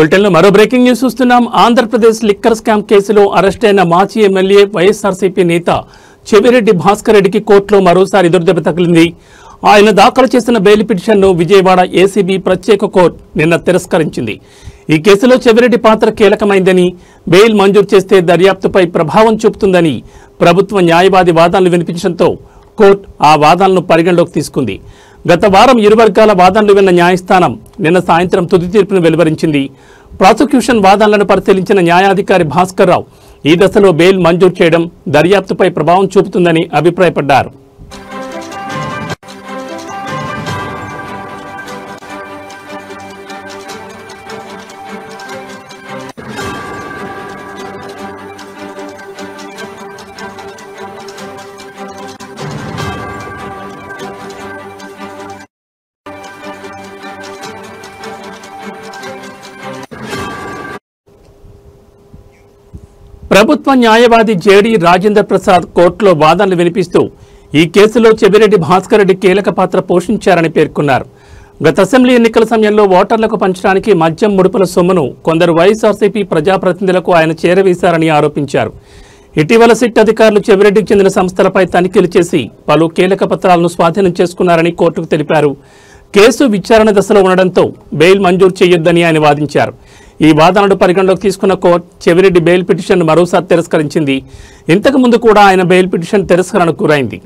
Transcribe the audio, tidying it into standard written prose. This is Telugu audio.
బులెటిన్లో మరో బ్రేకింగ్ న్యూస్ చూస్తున్నాం. ఆంధ్రప్రదేశ్ లిక్కర్ స్కామ్ కేసులో అరెస్ట్ అయిన మాజీ ఎమ్మెల్యే వైఎస్ఆర్సీపీ నేత చెవిరెడ్డి భాస్కర్ రెడ్డికి కోర్టులో మరోసారి ఎదురుదెబ్బ తగిలింది. ఆయన దాఖలు చేసిన బెయిల్ పిటిషన్ను విజయవాడ ఏసీబీ ప్రత్యేక కోర్టు నిన్న తిరస్కరించింది. ఈ కేసులో చెవిరెడ్డి పాత్ర కీలకమైందని, బెయిల్ మంజూరు చేస్తే దర్యాప్తుపై ప్రభావం చూపుతుందని ప్రభుత్వ న్యాయవాది వాదనలు వినిపించడంతో కోర్టు ఆ వాదనలను పరిగణలోకి తీసుకుంది. గత వారం ఇరు వర్గాల వాదనలు విన్న న్యాయస్థానం నిన్న సాయంత్రం తుది తీర్పును వెలువరించింది. ప్రాసిక్యూషన్ వాదనలను పరిశీలించిన న్యాయాధికారి భాస్కర్ రావు ఈ దశలో బెయిల్ మంజూరు చేయడం దర్యాప్తుపై ప్రభావం చూపుతుందని అభిప్రాయపడ్డారు. ప్రభుత్వ న్యాయవాది జేడీ రాజేంద్ర ప్రసాద్ కోర్టులో వాదనలు వినిపిస్తూ ఈ కేసులో చెవిరెడ్డి భాస్కర్ రెడ్డి కీలక పాత్ర పోషించారని పేర్కొన్నారు. గత అసెంబ్లీ ఎన్నికల సమయంలో ఓటర్లకు పంచడానికి మద్యం ముడుపుల సొమ్మును కొందరు వైఎస్ఆర్సీపీ ప్రజాప్రతినిధులకు ఆయన చేరవేశారని ఆరోపించారు. ఇటీవల సిట్ అధికారులు చెవిరెడ్డికి చెందిన సంస్థలపై తనిఖీలు చేసి పలు కీలక పత్రాలను స్వాధీనం చేసుకున్నారని కోర్టుకు తెలిపారు. కేసు విచారణ దశలో ఉండడంతో బెయిల్ మంజూరు చేయొద్దని ఆయన వాదించారు. ఈ వాదనను పరిగణలోకి తీసుకున్న కోర్టు చెవిరెడ్డి బెయిల్ పిటిషన్ మరోసారి తిరస్కరించింది. ఇంతకు ముందు కూడా ఆయన బెయిల్ పిటిషన్ తిరస్కరణకు గురైంది.